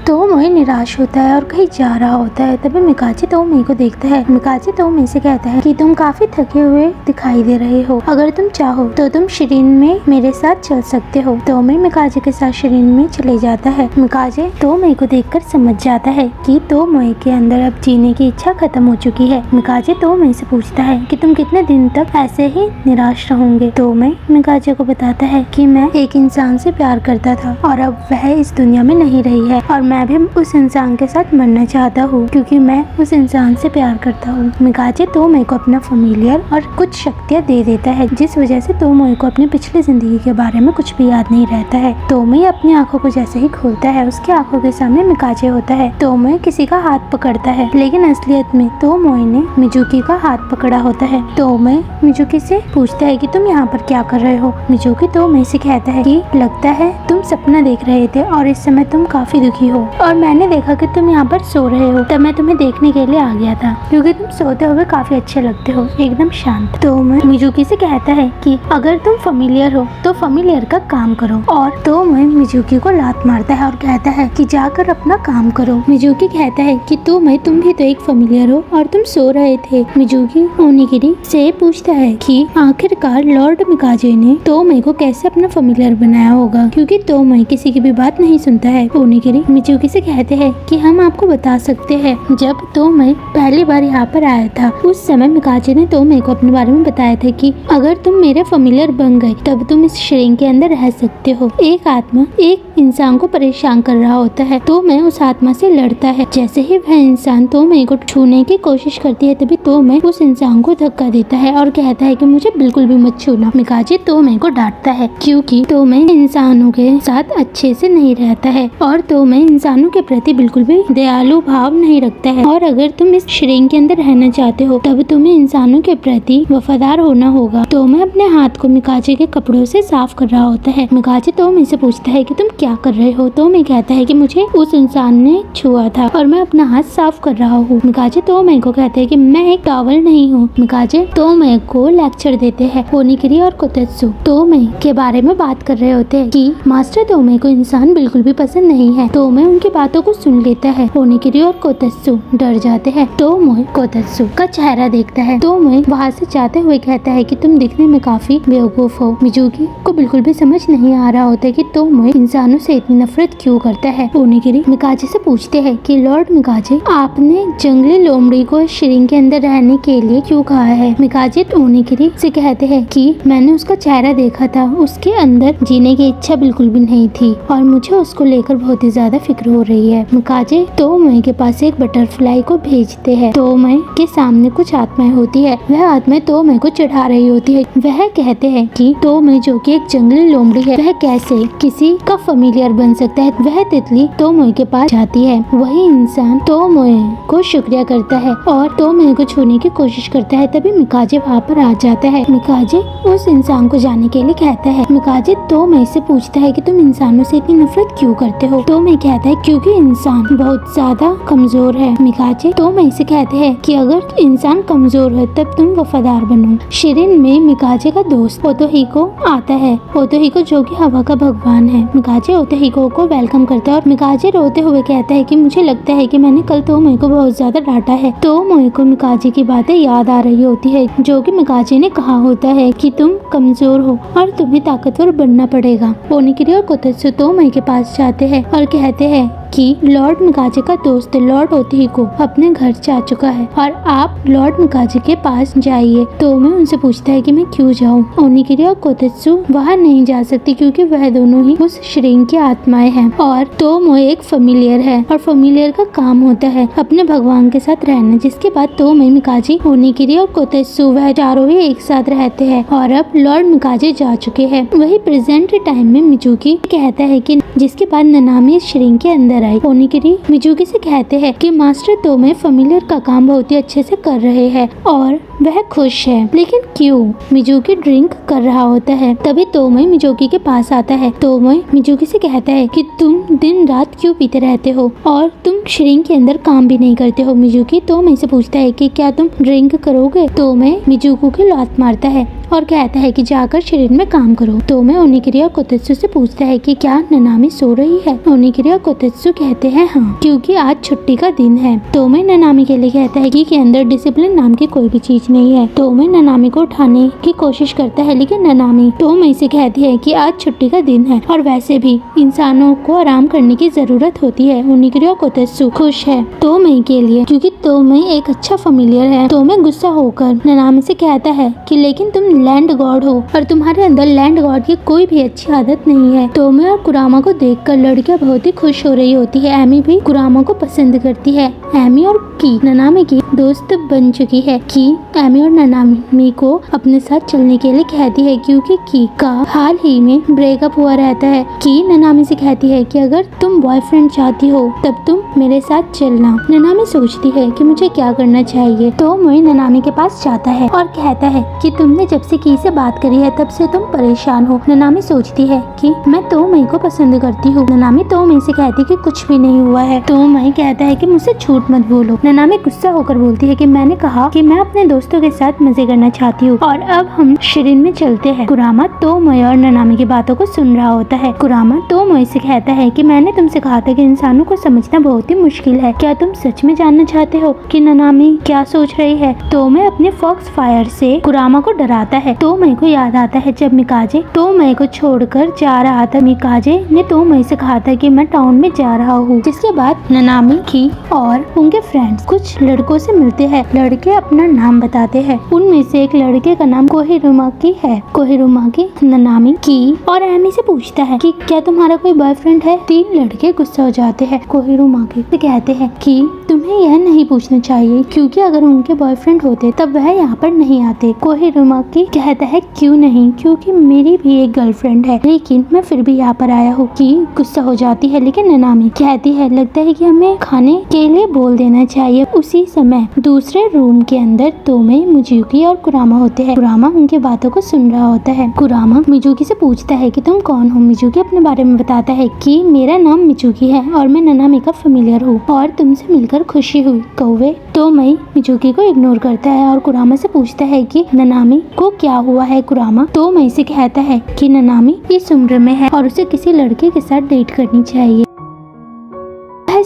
Tomoe निराश होता है और कहीं जा रहा होता है। तभी मिकाजी तोमोई को देखता है। मिकाजी तोमोई से कहता है कि तुम काफी थके हुए दिखाई दे रहे हो, अगर तुम चाहो तो तुम शिरीन में मेरे साथ चल सकते हो। तोमोई मिकाजी के साथ शिरीन में चले जाता है। मिकाजी तोमोई को देखकर समझ जाता है कि तोमोई के अंदर अब जीने की इच्छा खत्म हो चुकी है। मिकाजी तोमोई से पूछता है कि तुम कितने दिन तक ऐसे ही निराश रहोगे। तोमोई मिकाजी को बताता है कि मैं एक इंसान से प्यार करता था और अब वह इस दुनिया में नहीं रही है और मैं भी उस इंसान के साथ मरना चाहता हूँ क्योंकि मैं उस इंसान से प्यार करता हूँ। मिकाजी तोमोई को अपना फैमिलियर और कुछ शक्तियाँ दे देता है, जिस वजह से तोमोई को अपनी पिछली जिंदगी के बारे में कुछ भी याद नहीं रहता है। तोमोई अपनी आंखों को जैसे ही खोलता है, उसकी आंखों के सामने मिकाजी होता है। तोमोई किसी का हाथ पकड़ता है, लेकिन असलियत में तोमोई ने मिजुकी का हाथ पकड़ा होता है। तोमोई मिजुकी से पूछता है कि तुम यहाँ पर क्या कर रहे हो। मिजुकी तोमोई से कहता है कि लगता है तुम सपना देख रहे थे और इस समय तुम काफी दुखी हो और मैंने देखा कि तुम यहाँ पर सो रहे हो, तब मैं तुम्हें देखने के लिए आ गया था क्योंकि तुम सोते हुए काफी अच्छे लगते हो, एकदम शांत। तो मैं मिजुकी से कहता है कि अगर तुम फैमिलियर हो तो फैमिलियर का काम करो, और तो मैं मिजुकी को लात मारता है और कहता है कि जाकर अपना काम करो। मिजुकी कहता है कि तुम भी तो एक फैमिलियर हो और तुम सो रहे थे। मिजुकी ओनिगिरी से पूछता है कि आखिरकार लॉर्ड मिकाजी ने तोमोई को कैसे अपना फैमिलियर बनाया होगा, क्योंकि तोमोई किसी की भी बात नहीं सुनता है। ओनिगिरी मिजुकी से कहते हैं कि हम आपको बता सकते हैं, जब तोमोई पहली बार यहाँ पर आया था उस समय मिकाजी ने तोमोई को अपने बारे में बताया था कि अगर तुम मेरे फैमिलियर बन गए तब तुम इस श्रेणी के अंदर रह सकते हो। एक आत्मा एक इंसान को परेशान कर रहा होता है, तोमोई उस आत्मा से लड़ता है। जैसे ही वह इंसान तोमोई को छूने की कोशिश करती है, तभी तोमोई उस इंसान को धक्का देता है और कहता है कि मुझे बिल्कुल भी मत छूना। मिकाजी तोमोई को डांटता है क्योंकि तोमोई इंसानों के साथ अच्छे से नहीं रहता है और तोमोई इंसानों के प्रति बिल्कुल भी दयालु भाव नहीं रखता है, और अगर तुम इस श्रेणी के अंदर रहना चाहते हो तब तुम्हें इंसानों के प्रति वफादार होना होगा। तोमोई अपने हाथ को मिकाजी के कपड़ों से साफ कर रहा होता है। मिकाजी तोमोई से पूछता है कि तुम क्या कर रहे हो। तोमोई कहता है कि मुझे उस इंसान ने छुआ था और मैं अपना हाथ साफ कर रहा हूँ। मिकाजी तोमोई को कहते हैं कि मैं एक टॉवल नहीं हूँ। मिकाजी तोमोई को लेक्चर देते हैं। ओनिगिरी और कोतेत्सु तोमोई के बारे में बात कर रहे होते हैं कि मास्टर तोमोई को इंसान बिल्कुल भी पसंद नहीं है। तोमोई उनकी बातों को सुन लेता है। ओनिगिरी और कोतेत्सु डर जाते हैं। तोमोई कोतेत्सु का चेहरा देखता है। तोमोई वहाँ से जाते हुए कहता है कि तुम दिखने में काफी बेवकूफ हो। मिजुकी को बिल्कुल भी समझ नहीं आ रहा होता कि तोमोई इंसानों से इतनी नफरत क्यों करता है। ओनिगिरी मिकाजी से पूछते हैं कि लॉर्ड मिकाजी, आपने जंगली लोमड़ी को श्रेणी के अंदर रहने के लिए क्यों कहा है। मिकाजी ओनिगिरी से कहते हैं कि मैंने उसका चेहरा देखा था, उसके अंदर जीने की इच्छा बिल्कुल भी नहीं थी और मुझे उसको लेकर बहुत ही ज्यादा फिक्र हो रही है। मिकाजी तोमोई के पास एक बटरफ्लाई को भेजते हैं। तोमोई के सामने कुछ आत्माएं होती है, वह आत्माएं तोमोई को चढ़ा रही होती है। वह कहते हैं कि तोमोई जो कि एक जंगली लोमड़ी है, वह कैसे किसी का फैमिलियर बन सकता है। वह तितली तोमोई के पास जाती है। वही इंसान तोमोई को शुक्रिया करता है और तोमोई को छूने की कोशिश करता है। तभी मिकाजी वहाँ पर आ जाता है। मिकाजी उस इंसान को जाने के लिए कहता है। मिकाजी तोमोई से पूछता है कि तुम इंसानों से इतनी नफरत क्यों करते हो। तोमोई कहता है क्योंकि इंसान बहुत ज्यादा कमजोर है। मिकाजी तोमोई से कहते हैं कि अगर इंसान कमजोर है तब तुम वफादार बनो। शिरीन में मिकाजी का दोस्त ओतोहिको आता है। ओतोहिको जो कि हवा का भगवान है। मिकाजी ओतोहिको को वेलकम करता है और मिकाजी रोते हुए कहता है कि मुझे लगता है कि मैंने कल तोमोई को बहुत ज्यादा डांटा है। तोमोई को मिकाजी की बातें याद आ रही होती है, जो कि मिकाजी ने कहा होता है कि तुम कमजोर हो और तुम्हें ताकतवर बनना पड़ेगा। ओनिगिरी और कोतेत्सु तोमोई के पास जाते हैं और कहते हैं कि लॉर्ड मिकाजी का दोस्त लॉर्ड ओतोहिको अपने घर जा चुका है और आप लॉर्ड मिकाजी के पास जाइए। तोमोई उनसे पूछता है कि मैं क्यों जाऊं। ओनिगिरी और कोतेत्सु वहां नहीं जा सकती क्योंकि वह दोनों ही उस श्रेणी की आत्माएं हैं और तोमोई एक फैमिलियर है और फैमिलियर का काम होता है अपने भगवान के साथ रहना। जिसके बाद तोमोई, मिकाजी, ओनिगिरी और कोतेत्सु वह चारों ही एक साथ रहते हैं और अब लॉर्ड मिकाजी जा चुके हैं। वही प्रेजेंट टाइम में मिजुकी कहता है कि जिसके बाद ननामी श्रेणी के अंदर आई। ओनिगिरी मिजुकी से कहते हैं कि मास्टर तोमोई फैमिलियर का काम बहुत ही अच्छे से कर रहे हैं और वह खुश है, लेकिन क्यों? मिजुकी ड्रिंक कर रहा होता है। तभी तोमोई मिजुकी के पास आता है। तोमोई मिजुकी से कहता है कि तुम दिन रात क्यों पीते रहते हो और तुम श्रिंक के अंदर काम भी नहीं करते हो। मिजुकी तोमोई से पूछता है कि क्या तुम ड्रिंक करोगे? तोमोई मिजुकी की लात मारता है और कहता है कि जाकर शरीर में काम करो। तोमोई ओनिगिरी और कोतेत्सु से पूछता है कि क्या ननामी सो रही है? ओनिगिरी और कोतेत्सु कहते हैं हाँ, क्योंकि आज छुट्टी का दिन है। तोमोई ननामी के लिए कहता है कि के अंदर डिसिप्लिन नाम की कोई भी चीज नहीं है। तोमोई ननामी को उठाने की कोशिश करता है, लेकिन ननामी तोमोई से कहती है कि आज छुट्टी का दिन है और वैसे भी इंसानों को आराम करने की जरूरत होती है। ओनिगिरी और कोतेत्सु खुश है तोमोई के लिए, क्योंकि तोमोई एक अच्छा फेमिलियर है। तोमोई गुस्सा होकर ननामी से कहता है कि लेकिन तुम लैंड गॉड हो और तुम्हारे अंदर लैंड गॉड की कोई भी अच्छी आदत नहीं है। तोमोई और कुरामा को देखकर लड़कियां बहुत ही खुश हो रही होती है। एमी भी कुरामा को पसंद करती है। एमी और की ननामी की दोस्त बन चुकी है। की एमी और ननामी को अपने साथ चलने के लिए कहती है, क्योंकि की का हाल ही में ब्रेकअप हुआ रहता है। की ननामी से कहती है कि अगर तुम बॉयफ्रेंड चाहती हो तब तुम मेरे साथ चलना। ननामी सोचती है कि मुझे क्या करना चाहिए। तोमोई ननामी के पास जाता है और कहता है कि तुमने जब से की से बात करी है तब से तुम परेशान हो। ननामी सोचती है कि मैं तोमोई को पसंद करती हूँ। ननामी तोमोई से कहती है कि कुछ भी नहीं हुआ है। तोमोई कहता है कि मुझसे झूठ मत बोलो। ननामी गुस्सा होकर बोलती है कि मैंने कहा कि मैं अपने दोस्तों के साथ मजे करना चाहती हूँ और अब हम शिरिन में चलते हैं। कुरामा तोमोई और ननामी की बातों को सुन रहा होता है। कुरामा तोमोई से कहता है कि मैंने तुमसे कहा था कि इंसानों को समझना बहुत ही मुश्किल है। क्या तुम सच में जानना चाहते हो कि ननामी क्या सोच रही है? तोमोई अपने फॉक्स फायर से कुरामा को डराता है। तोमोई को याद आता है जब मिकाजे तोमोई को छोड़कर जा रहा था। मिकाजे ने तोमोई से कहा था कि मैं टाउन में जा रहा हूँ। जिसके बाद ननामी की और उनके फ्रेंड्स कुछ लड़कों से मिलते हैं। लड़के अपना नाम बताते हैं। उनमें से एक लड़के का नाम कोहिरुमाकी है। कोहिरुमाकी ननामी की और एमी से पूछता है कि क्या तुम्हारा कोई बॉयफ्रेंड है? तीन लड़के गुस्सा हो जाते हैं। कोहिरुमाकी से कहते हैं कि तुम्हें यह नहीं पूछना चाहिए, क्योंकि अगर उनके बॉयफ्रेंड होते तब वह यहाँ पर नहीं आते। कोहिरुमाकी कहता है क्यों नहीं, क्योंकि मेरी भी एक गर्लफ्रेंड है, लेकिन मैं फिर भी यहाँ पर आया हूँ। की गुस्सा हो जाती है, लेकिन ननामी कहती है लगता है कि हमें खाने के लिए बोल देना चाहिए। उसी समय दूसरे रूम के अंदर तोमोई मिजुकी और कुरामा होते हैं। कुरामा उनके बातों को सुन रहा होता है। कुरामा मिजुकी से पूछता है कि तुम कौन हो? मिजुकी अपने बारे में बताता है कि मेरा नाम मिजुकी है और मैं ननामी का फेमिलियर हूँ और तुमसे मिलकर खुशी हुई कौवे। तोमोई मिजुकी को इग्नोर करता है और कुरामा से पूछता है कि ननामी को क्या हुआ है। कुरामा तोमोई से कहता है कि ननामी इस उम्र में है और उसे किसी लड़के के साथ डेट करनी चाहिए।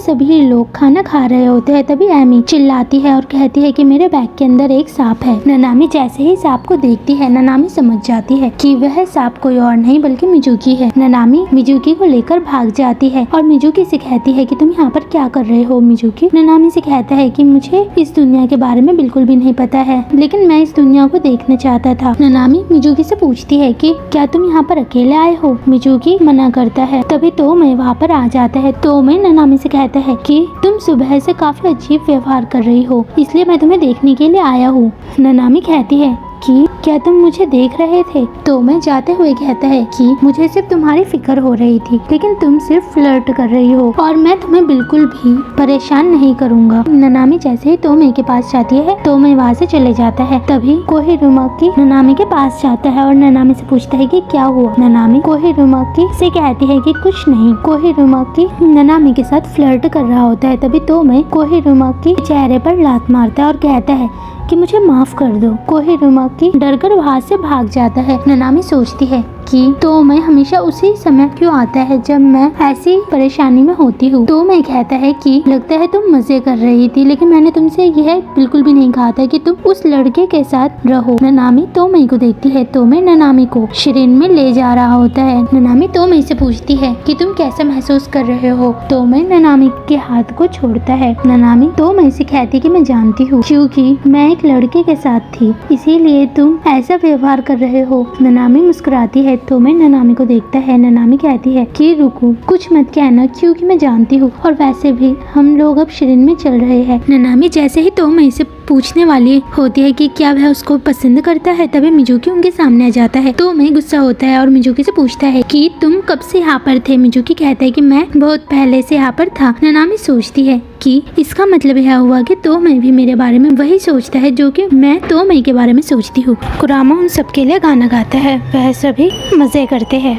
सभी लोग खाना खा रहे होते हैं। तभी एमी चिल्लाती है और कहती है कि मेरे बैग के अंदर एक सांप है। ननामी जैसे ही सांप को देखती है, ननामी समझ जाती है कि वह सांप कोई और नहीं बल्कि मिजुकी है। ननामी मिजुकी को लेकर भाग जाती है और मिजुकी से कहती है कि तुम यहाँ पर क्या कर रहे हो? मिजुकी ननामी से कहता है कि मुझे इस दुनिया के बारे में बिल्कुल भी नहीं पता है, लेकिन मैं इस दुनिया को देखना चाहता था। ननामी मिजुकी से पूछती है कि क्या तुम यहाँ पर अकेले आए हो? मिजुकी मना करता है। तभी तोमोई वहाँ पर आ जाता है। तोमोई ननामी से कहता है कि तुम सुबह से काफी अजीब व्यवहार कर रही हो, इसलिए मैं तुम्हें देखने के लिए आया हूँ। ननामी कहती है कि क्या तुम मुझे देख रहे थे? तोमोई जाते हुए कहता है कि मुझे सिर्फ तुम्हारी फिक्र हो रही थी, लेकिन तुम सिर्फ फ्लर्ट कर रही हो और मैं तुम्हें बिल्कुल भी परेशान नहीं करूँगा। ननामी जैसे ही तोमोई के पास जाती है, तोमोई वहाँ से चले जाता है। तभी कोहिरुमाकी ननामी के पास जाता है और ननामी से पूछता है कि क्या हुआ। ननामी कोहिरुमाकी से कहती है कि कुछ नहीं। कोहिरुमाकी ननामी के साथ फ्लर्ट कर रहा होता है। तभी तोमोई कोहिरुमाकी के चेहरे पर लात मारता है और कहता है कि मुझे माफ कर दो। कोहिरुमाकी डरकर वहाँ से भाग जाता है। ननामी सोचती है कि तोमोई हमेशा उसी समय क्यों आता है जब मैं ऐसी परेशानी में होती हूँ। तोमोई कहता है कि लगता है तुम मजे कर रही थी, लेकिन मैंने तुमसे यह बिल्कुल भी नहीं कहा था कि तुम उस लड़के के साथ रहो। ननामी तोमोई को देखती है। तोमोई ननामी को शिरिन में ले जा रहा होता है। ननामी तोमोई से पूछती है कि तुम कैसा महसूस कर रहे हो। तोमोई ननामी के हाथ को छोड़ता है। ननामी तोमोई से कहती है कि मैं जानती हूँ, क्योंकि मैं एक लड़के के साथ थी, इसीलिए तुम ऐसा व्यवहार कर रहे हो। ननामी मुस्कुराती है। तोमोई ननामी को देखता है। ननामी कहती है कि रुको, कुछ मत कहना, क्योंकि मैं जानती हूँ और वैसे भी हम लोग अब शिरिन में चल रहे हैं। ननामी जैसे ही तोमोई से पूछने वाली होती है कि क्या वह उसको पसंद करता है, तभी मिजुकी उनके सामने आ जाता है। तो मैं गुस्सा होता है और मिजुकी से पूछता है कि तुम कब से यहाँ पर थे। मिजुकी कहता है कि मैं बहुत पहले से यहाँ पर था। नानामी सोचती है कि इसका मतलब यह हुआ कि तोमई भी मेरे बारे में वही सोचता है जो कि मैं तोमई के बारे में सोचती हूँ। कुरामा उन सबके लिए गाना गाता है, वह सभी मजे करते हैं।